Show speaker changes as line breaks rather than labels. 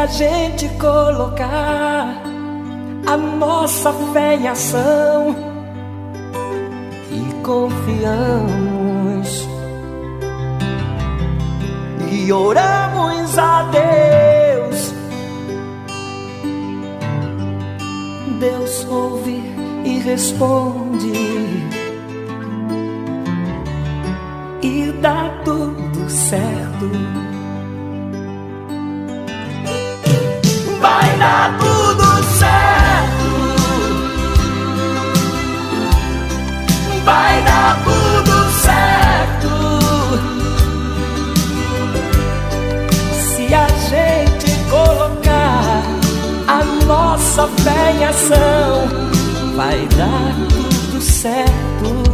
a gente colocar a nossa fé em ação e confiamos e oramos a Deus, Deus ouve e responde e dá tudo certo. Vai dar tudo certo, vai dar tudo certo. Se a gente colocar a nossa fé em ação, vai dar tudo certo.